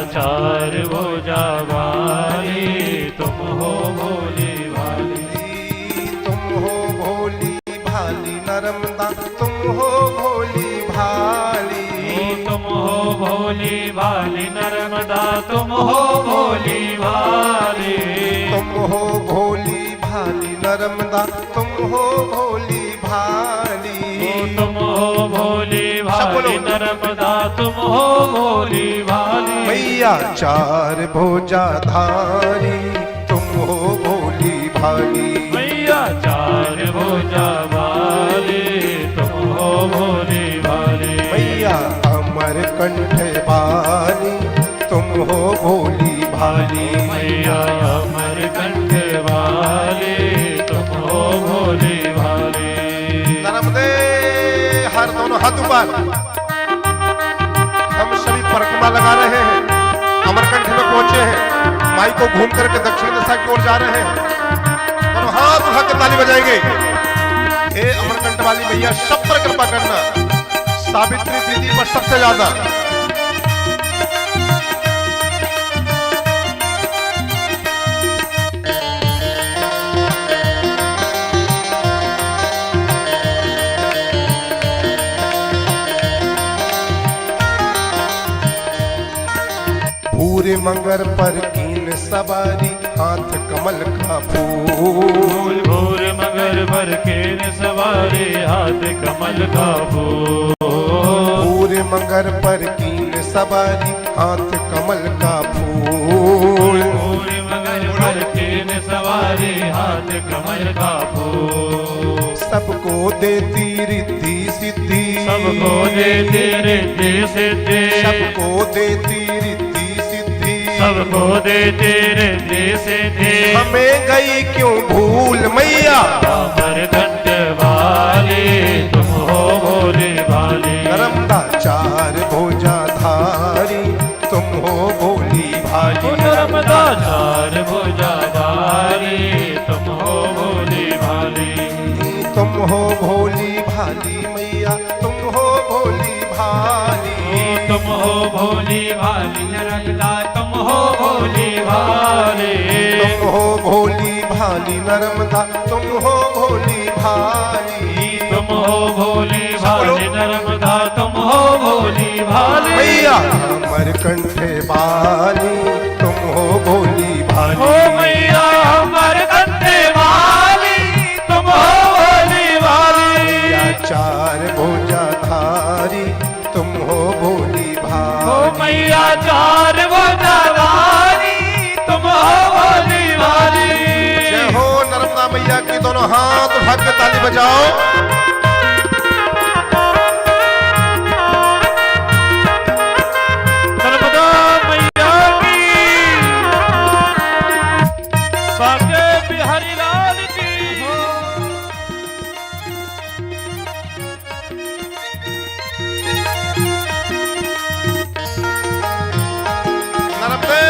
चार भुजा वाली तुम हो भोली भाली। तुम हो भोली भाली नर्मदा तुम हो भोली भाली। तुम हो भोली भाली नर्मदा तुम हो भोली भाली। तुम हो भोली भाली नर्मदा तुम हो भोली भाली। तुम हो भोली भाली नर्मदा तुम हो भोली भाली। मैया चार भुजा धारी तुम हो भोली भाली। मैया चार भुजा वाली तुम हो भोली भाली। मैया अमर कंठ वाली तुम हो भोली भाली। मैया अमर कंठ वाली तुम हो भोली भाली। नर्मदे हर दोनों हाथ ऊपर। हम सभी परिक्रमा लगा रहे हैं, अमरकंठ में पहुंचे हैं, माई को घूम करके दक्षिण दिशा की ओर जा रहे हैं। दोनों हाथ उठा के ताली बजाएंगे। हे अमरकंठ वाली मैया सब पर कृपा करना, सावित्री दीदी पर सबसे ज्यादा। पूरे मंगर पर कीन सवारी हाथ कमल का फूल। पूरे मंगर पर कीन सवारी हाथ कमल का फूल। पूरे मंगर पर कीन सवारी हाथ कमल का फूल। पूरे मंगर पर कीन सवारी हाथ कमल का फूल। सबको देती रिद्धि सिद्धि। सबको देती रिद्धि सिद्धि। सबको देती सबको देते रिद्धि सिद्धि। हमें गई क्यों भूल मैया अमरकंठ वाली तुम हो भोली भाली। नर्मदा चार भुजा धारी तुम हो भोली भाली। नर्मदा चार भुजा धारी तुम हो भोली भाली। तुम हो भोली भाली मैया तुम हो भोली भाली। तुम हो भोली भाली नर्मदा तुम हो भोली भाली। तुम हो भोली भाली नर्मदा तुम हो भोली भाली। तुम हो भोली भाली नर्मदा तुम हो भोली भाली। मैया अमरकंठ वाली तुम हो भोली भाली। ओ मैया अमरकंठ वाली तुम हो भोली भाली। मैया चार भुजा धारी तुम हो भोली भाली। ओ मैया चार भुजा धारी तुम हो भोली भाली। जय हो नर्मदा मैया की। दोनों हाथ उठा के ताली बजाओ। नर्मदा मैया की, बाके बिहारी लाल की। नर्मदे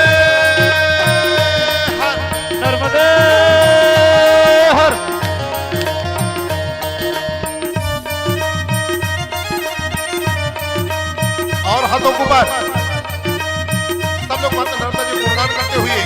हर। नर्मदे हर। और हाथों को ऊपर। सब लोग माता नर्मदा जी को गुणगान करते हुए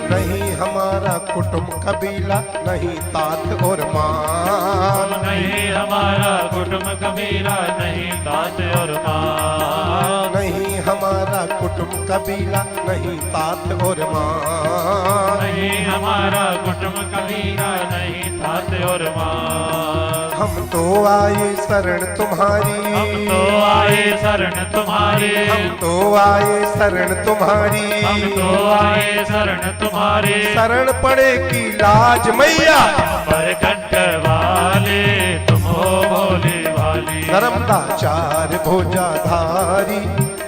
नहीं हमारा कुटुंब कबीला नहीं तात और मान। नहीं हमारा कुटुंब कबीला नहीं तात और मान। नहीं हमारा कुटुंब कबीला नहीं तात और मान। नहीं हमारा कुटुंब कबीला नहीं तात और मान। हम तो आए शरण तुम्हारी। हम तो आए शरण तुम्हारी। हम तो आए शरण तुम्हारी। हम तो आए शरण तुम्हारी। शरण पड़े की लाज मैया अमरकंठ वाले तुम हो भोली भाली। नर्मदा चार भुजा धारी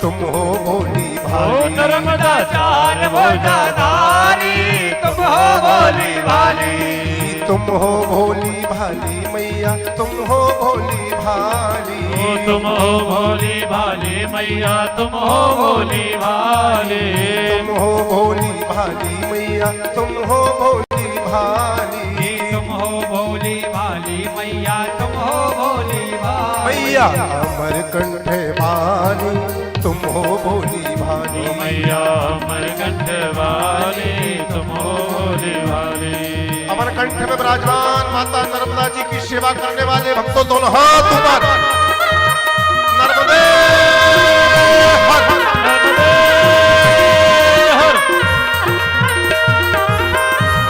तुम हो भोली ओ भाली। नर्मदा चार भुजा धारी तुम हो भोली भाली। तुम हो भोली भाली मैया तुम हो भोली भाली। ओ तुम हो भोली भाली मैया तुम हो भोली भाली। तुम हो भोली भाली मैया तुम हो भोली भाली, तुम हो भोली भाली मैया, तुम हो भोली भाली। मैया अमरकंठ वाली तुम हो भोली भाली, मैया अमरकंठ वाली, तुम हो भोली भाली। अमरकंठ में विराजमान माता नर्मदा जी की सेवा करने वाले भक्तों दोनों हाथ ऊपर। नर्मदे हर, नर्मदे हर।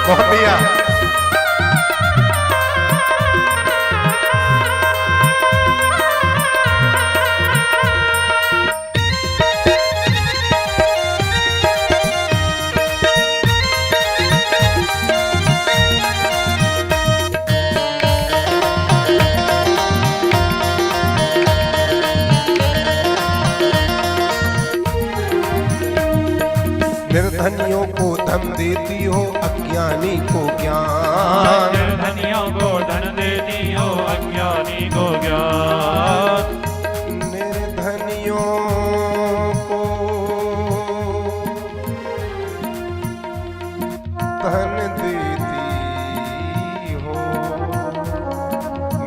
मोहन भैया निर्धनियों को धन देती हो, अज्ञानी को ज्ञान। निर्धनियों को धन देती हो, अज्ञानी को ज्ञान। निर्धनियों को धन देती हो,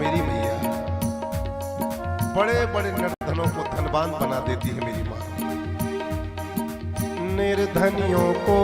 मेरी मैया बड़े बड़े निर्धनों को धनवान बना देती है मेरी माँ। निर्धनियों को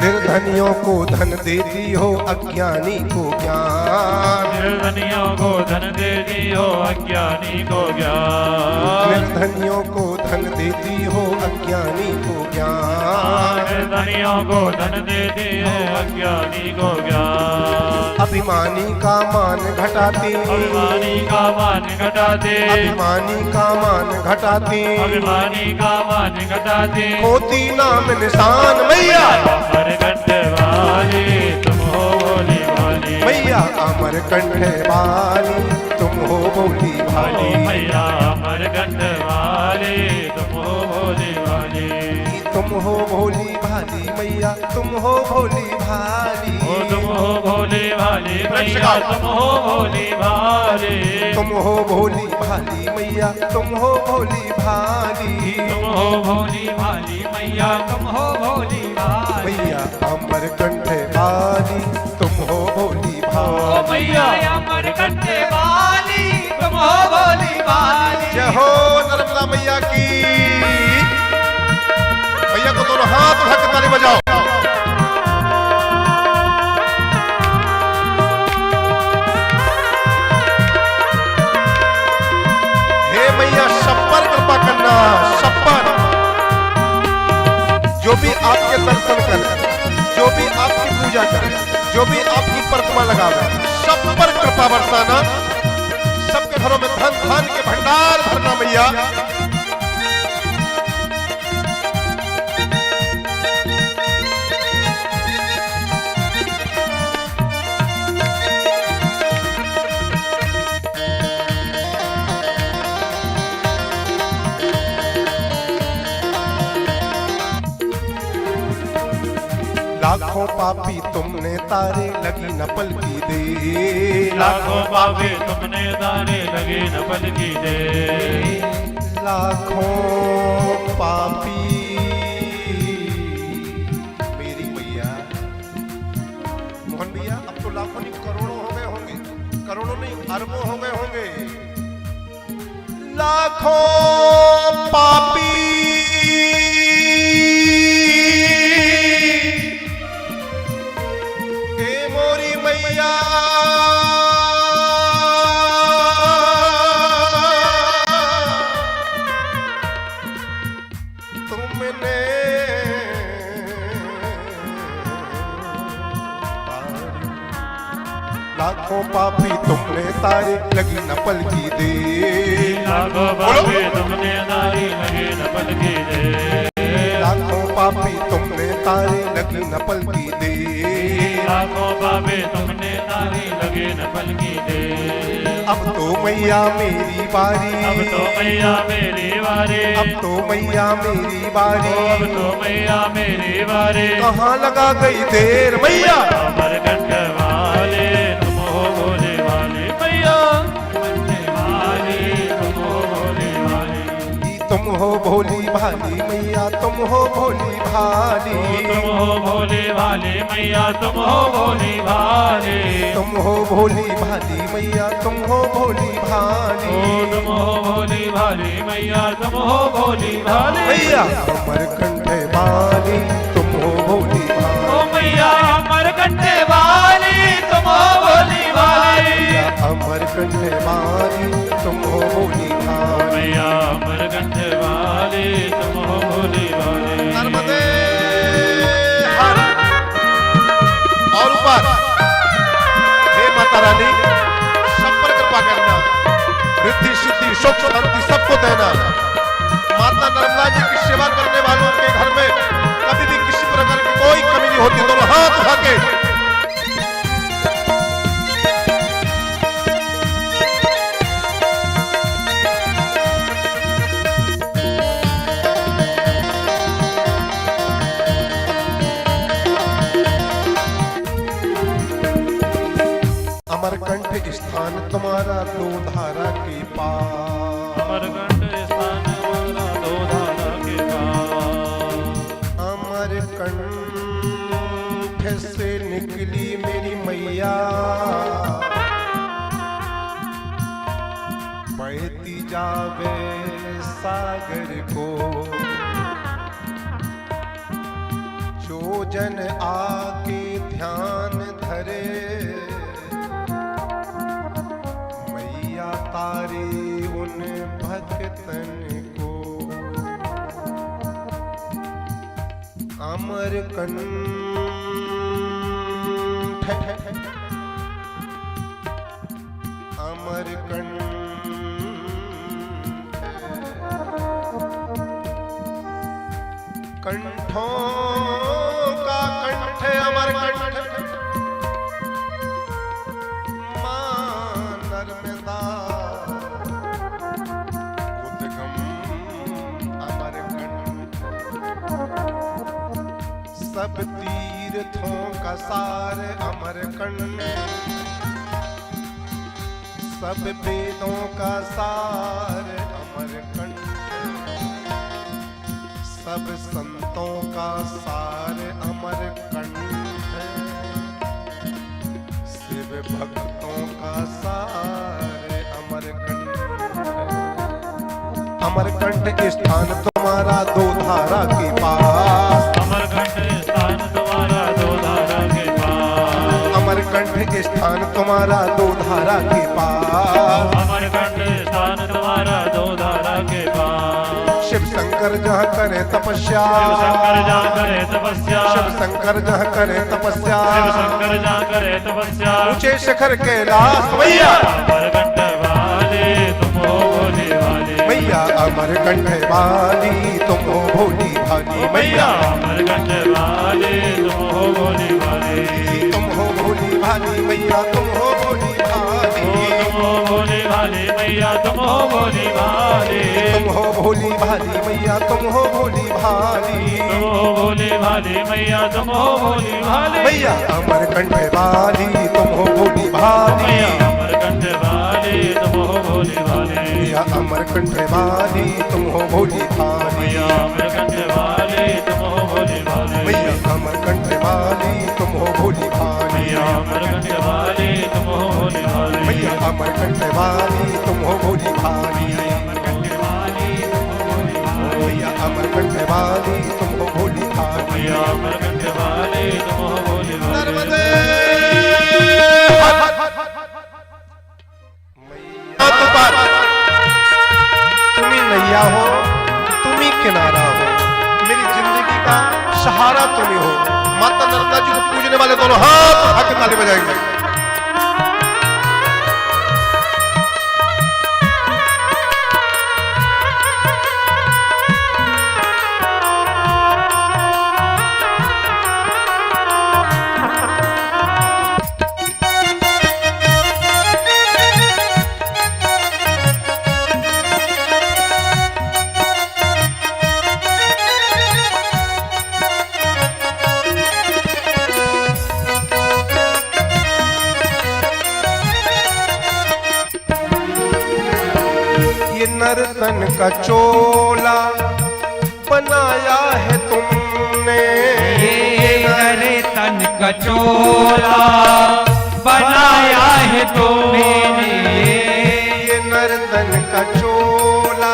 निर्धनियों को धन देती हो, अज्ञानी को ज्ञान। निर्धनियों को धन देती हो, अज्ञानी को ज्ञान। निर्धनियों को धन देती हो, अज्ञानी को ज्ञान। निर्धनियों को धन देती हो, अज्ञानी को ज्ञान। अभिमानी का मान घटाती, अभिमानी का मान घटाते, अभिमानी का मान घटाती, अभिमानी का मान घटाते। मोती नाम निशान मैया अमरकंठ वाली, तुम हो भोली भाली। मैया अमरकंठ वाली तुम हो भोली भाली। मैया अमरकंठ वाली, तुम हो भोली भाली। तुम हो भोली भाली मैया, तुम हो भोली भाली। ओ तुम हो भोली भाली मैया, तुम हो भोली भाली। तुम हो भोली भाली मैया, तुम हो भोली भाली। तुम हो भोली भाली मैया, तुम हो भोली भाली। मैया अमरकंठ वाली तुम हो भोली ओ भाली। मैया अमरकंठ वाली, तुम हो भोली भाली। जय हो नर्मदा मैया की। मैया को दोनों हाथ उठा के ताली बजाओ। हे मैया सब पर कृपा करना, सब पर जो भी आपके दर्शन करे, जो भी आपकी पूजा करे, जो भी आपकी प्रतिमा लगावे, सब पर कृपा बरसाना। सबके घरों में धन धान के भंडार भरना मैया। लाखों पापी तुमने तारे, लगी न पल की दे। लाखों पापी तुमने तारे, लगे न पल की दे। लाखों पापी मेरी मैया। मोहन भैया अब तो लाखों नहीं करोड़ों हो गए होंगे, करोड़ों नहीं अरबों हो गए होंगे। लाखों पापी मैया तुमने लाखों पापी तुमने तारे, लगी न पल की दे। लाखों पापी तुमने तारे, लगे न पल की दे। लाखों पापी तुमने तारे, लगी न पल की दे। लाखों पापी तुमने तारे, लगे न पल की दे। अब तो मैया मेरी बारी, अब तो मैया मेरी बारी, अब तो मैया मेरी बारी, अब तो मैया मेरी बारी। कहाँ लगा गई देर मैया, अमरकंठ वाले तुम हो भोले वाले, मैया अमरकंठ वाले तुम हो भोले वाले। तुम हो भोली भाली मैया, तुम हो भोली भाली, तुम हो भोले भाले मैया, तुम हो भोली भाले, तुम हो भोली भाली मैया, तुम हो भोली भाली, तुम हो भोली भाले मैया, तुम हो भोली भाले। मैया अमरकंठ वाली तुम हो भोली भाली, ओ मैया अमरकंठ वाली तुम हो भोली भाले, अमरकंठ वाली तुम हो भोली भाली। मैया अमरकंठ वाली तुम हो भोली भाले। नर्मदे हर और ऊपर, हे माता रानी सब पर कृपा करना, रिद्धि सिद्धि सुख शांति सबको देना। माता नर्मदा जी की सेवा करने वालों के घर में कभी भी किसी प्रकार की कोई कमी नहीं होती। दोनों हाथ उठा के अमरकंठ स्थान तुम्हारा दो धारा के पार, अमरकंठ स्थान हमारा दो धारा के पार, अमरकंठ से निकली मेरी मैया, बहती जावे सागर को, जो जन आके ध्यान धरे, मैया तारे उन भक्तन को। अमरकंठ अमरकंठ कंठों का कंठ अमरकंठ, मां नर्मदा उद्गम अमरकंठ, सब तीर्थों का सार अमरकंठ, सब वेदों का सार अमरकंठ, सब संतों का सार अमरकंठ, शिव भक्तों का सार अमरकंठ। अमरकंठ स्थान तुम्हारा दो धारा के पास, अमरकंठ स्थान तुम्हारा दो धारा के पार, अमरकंठ स्थान तुम्हारा दो धारा के पास, अमरकंठ स्थान तुम्हारा दो धारा के पार। शिव शंकर जहाँ करे तपस्या, शिव शंकर जहाँ करे तपस्या, शिव शंकर जहाँ करे तपस्या, शिव शंकर जहाँ करे तपस्या, ऊंचे शिखर कैलाश मैया, अमरकंठ वाले तुम हो भोले वाले, मैया अमरकंठ वाली तुम हो भोली भाली, मैया अमरकंठ वाले तुम हो भोले वाले, तुम हो भोली भाली मैया, तुम हो भोली भाली, तुम हो भोले वाले मैया, तुम हो भोली वाले, तुम हो भोली भाली मैया, तुम हो भोली भाली, तुम हो भोले वाले मैया, तुम हो भोली वाले, मैया अमरकंठ वाली तुम हो भोली भाली, मैया अमरकंठ वाले तुम हो भोले वाले, मैया अमरकंठ वाली तुम हो भोली भाली, मैया अमरकंठ वाले तुम हो भोले वाले, मैया अमरकंठ वाली तुम हो भोली भाली, मैया अमरकंठ वाले तुम हो भोले वाले, मैया अमरकंठ वाली तुम हो भोली भाली, मैया अमरकंठ वाली तुम हो भोली भाली। मैया अमरकंठ वाले तुम हो भोले वाले। नर्मदे तुम्ही नैया हो, तुम्ही किनारा हो, मेरी जिंदगी का सहारा तुम्ही हो। माता नर्मदा जी को पूजने वाले दोनों हाथ उठा के ताली बजाएंगे। नर्तन का चोला बनाया है तुमने, नर्तन का चोला बनाया है तुमने, ये नर्तन का चोला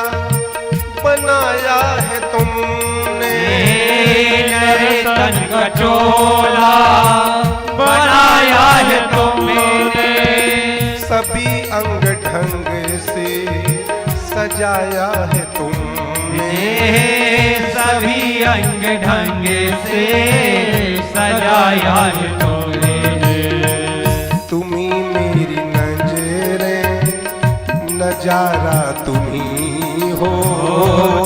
बनाया है तुमने, नर्तन का चोला बनाया है तुमने, सभी अंग ढंग से सजाया है तुमने, सभी अंग ढंग से सजाया है तुमने, तुम्ही मेरी नजरें नजारा तुम्ही हो,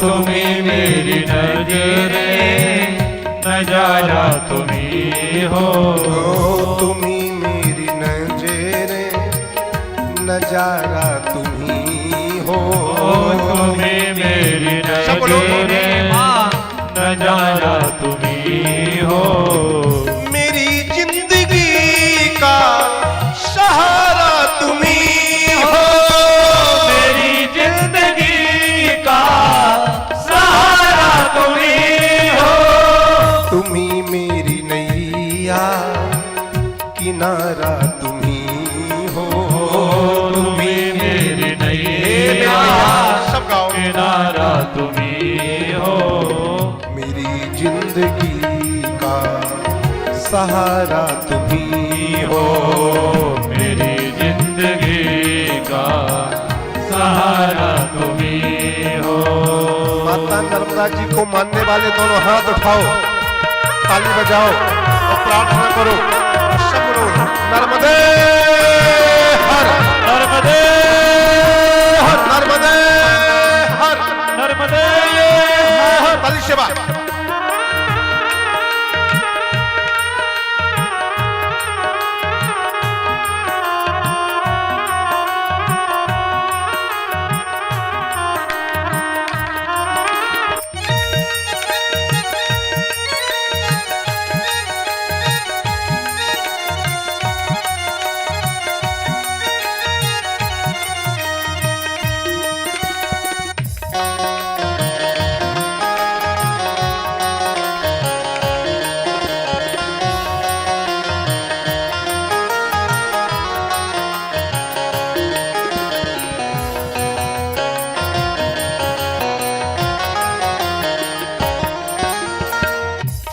तुम्ही मेरी नजरें नजारा तुम्ही हो, तुम्ही मेरी नजरें नजारा तुम्ही हो, तुम्ही मेरी नजरें नजारा तुम्ही हो, मेरी जिंदगी का सहारा तुम्ही हो, मेरी जिंदगी का सहारा तुम्ही हो, तुम्ही मेरी नैया किनारा तुम्ही हो, तुम्ही मेरी नैया सब गाओ, किनारा तुम्ही हो, मेरी जिंदगी का सहारा तुम्ही हो, मेरी जिंदगी का सहारा तुम्ही हो। माता नर्मदा जी को मानने वाले दोनों हाथ उठाओ, ताली बजाओ और प्रार्थना करो। सब बोलो नर्मदे हर, नर्मदे हर नर्मदे हर, नर्मदे ताली सेवा।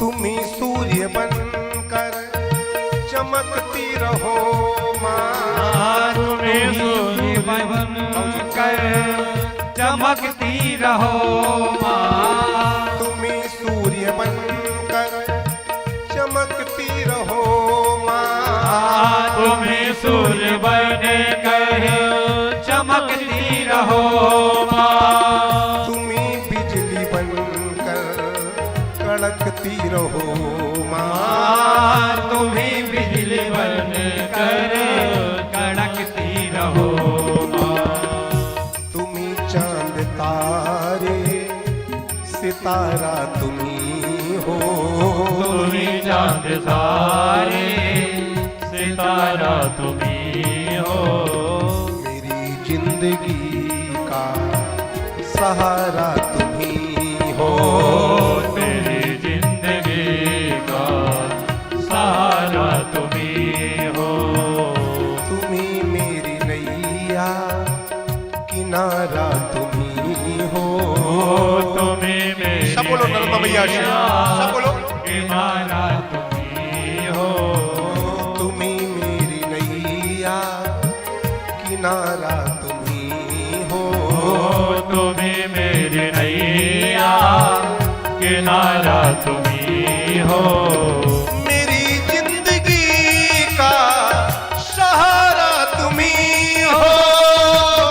तुम्ही सूर्य बनकर चमकती रहो माँ, तुम्ही सूर्य बनकर चमकती रहो माँ, तुम्ही सूर्य बनकर चमकती रहो माँ, तुम्ही सूर्य बनकर चमकती रहो माँ, तुम्ही बिजली बनकर कड़कती रहो माँ, तुम्ही बिजली बनकर कड़कती रहो माँ, तुम्ही चांद तारे सितारा तुम्ही हो, तुम्ही चांद तारे सितारा तुम्ही हो, मेरी जिंदगी का सहारा तुम्ही हो, मेरी जिंदगी का सहारा तुम्ही हो, तुम्ही मेरी नैया किनारा तुम्ही हो, तुम्ही मेरी सब बोलो नर्मदा मैया से, सब बोलो किनारा तुम्ही हो, तुम्ही मेरी नैया किनारा तुम्ही हो, तुम्ही मेरी नैया किनारा तुम्ही हो, मेरी जिंदगी का सहारा तुम्ही हो,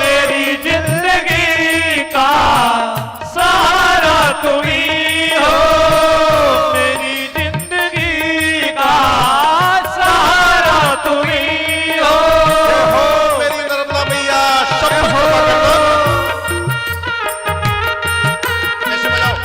मेरी जिंदगी का सहारा तुम्ही हो, मेरी जिंदगी का सहारा तुम्ही हो, मेरी नर्मदा मैया सब कृपा करना। ऐसे बजाओ।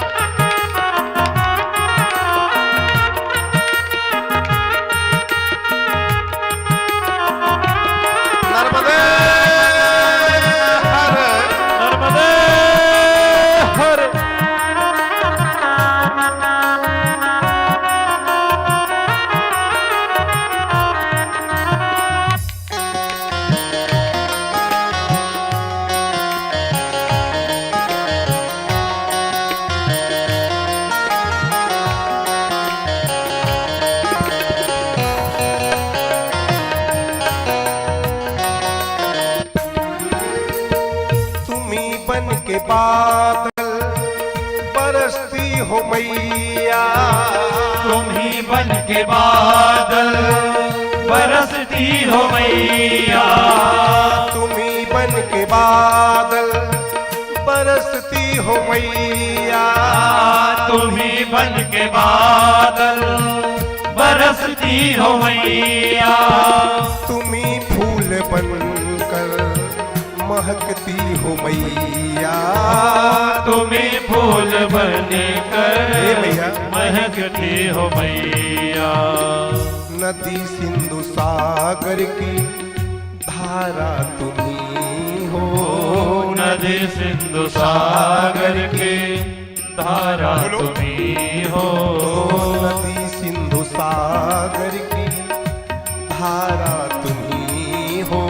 के बादल बरसती हो मैया, तुम ही बन के बादल बरसती हो मैया, तुम ही बन के बादल बरसती हो मैया, तुम ही बन के बादल बरसती हो मैया, तुम ही फूल बनकर महकती हो मैया, तुम्हें फूल बनकर मैया महकती हो मैया, नदी सिंधु सागर की धारा तुम्ही हो, नदी सिंधु सागर की धारा तुम्ही हो, नदी सिंधु सागर की धारा तुम्ही हो,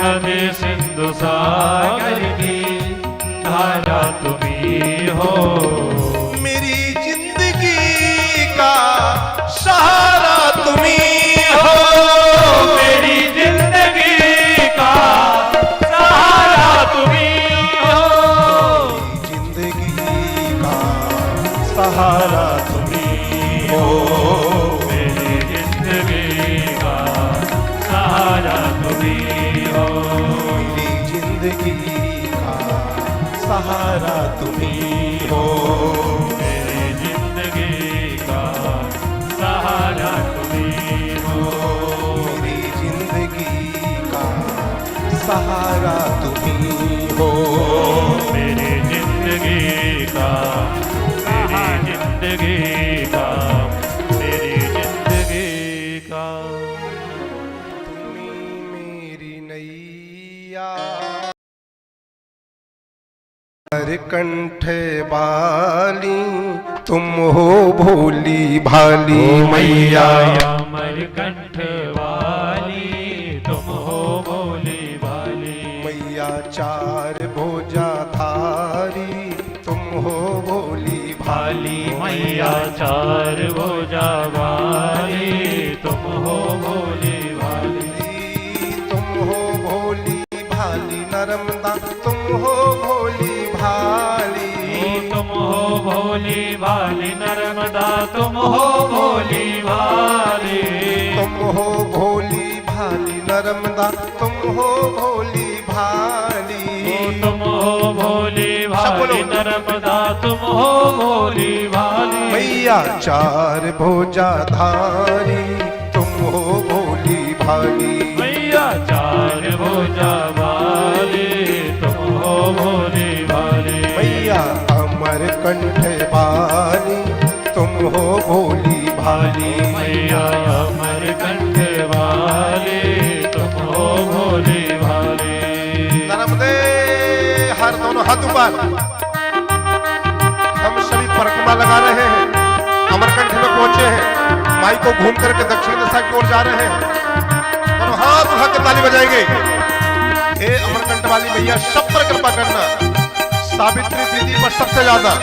नदी सिंधु सागर की धारा तुम्ही हो, मेरी जिंदगी का सहारा तुम्ही हो, मेरी जिंदगी का सहारा तुम्ही हो, जिंदगी का सहारा तुम्ही हो, मेरी जिंदगी का सहारा तुम्ही हो, मेरी जिंदगी का सहारा तुम्ही हो, मेरी जिंदगी का सहारा तुम्ही हो, मेरी जिंदगी का सहारा तुम्ही हो, मेरी जिंदगी का, मेरी जिंदगी का, मेरी जिंदगी का, तुम्ही मेरी नैया, हर कंठ बाली तुम हो भोली भाली मैया, अमरकंठ वाली तुम हो भोली भाली, मैया चार भुजा धारी तुम हो भोली भाली मैया चार भुजा वाली तुम हो भोली भाली, तुम हो भोली भाली नर्मदा तुम हो भोली भाली, तुम हो भोली भाली नर्मदा तुम हो भोली भाली, तुम हो भोली भाली नर्मदा तुम हो भोली भाली, तुम हो भोली भाली नर्मदा तुम हो भोली भाली, मैया चार भुजा धारी तुम हो भोली भाली, मैया चार भुजा वाली तुम हो भोली भाली, मैया अमर कंठ बाली तुम हो भोली भाली, मैया अमरकंठ वाली तुम हो भोली भाली, नर्मदे हर दोनों हाथ ऊपर, हम सभी परिक्रमा लगा रहे हैं, अमरकंठ में पहुंचे हैं, माई को घूम करके दक्षिण दिशा की ओर जा रहे हैं, दोनों हाथ उठा के ताली बजाएंगे। हे अमरकंठ वाली मैया सब पर कृपा करना, सावित्री दीदी पर सबसे ज्यादा।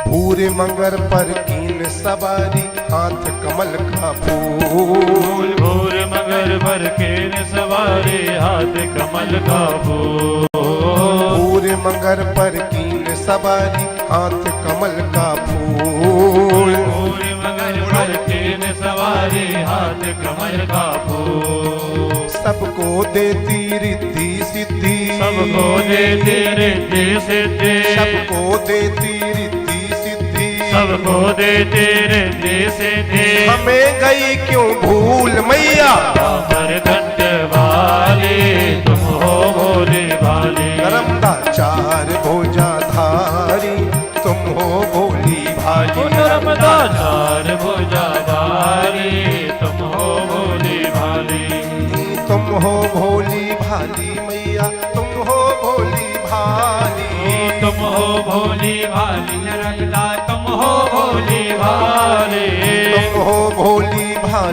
पूरे मंगर पर कीन सवारी हाथ कमल का फूल, भूर मगर पर केन सवारी हाथ कमल का फूल, पूरे मंगर पर कीन सवारी हाथ कमल का फूल, भूर मगर पर केन सवारी हाथ कमल का फूल, सबको देती रिद्धि सिद्धि, सबको देती रिद्धि सिद्धि, सबको देती रिद्धि सिद्धि, सबको देती रिद्धि सिद्धि, हमें गई क्यों भूल मैया, अमरकंठ वाली तुम हो भोली भाली, नर्मदा चार भुजा धारी तुम मैया चार भुजाधारी तुम हो भोली भाली तुम हो भोली भाली मैया तुम हो भोली भाली तुम हो भोली भाली रखदा तुम हो भोली भाली तुम हो भोली भाली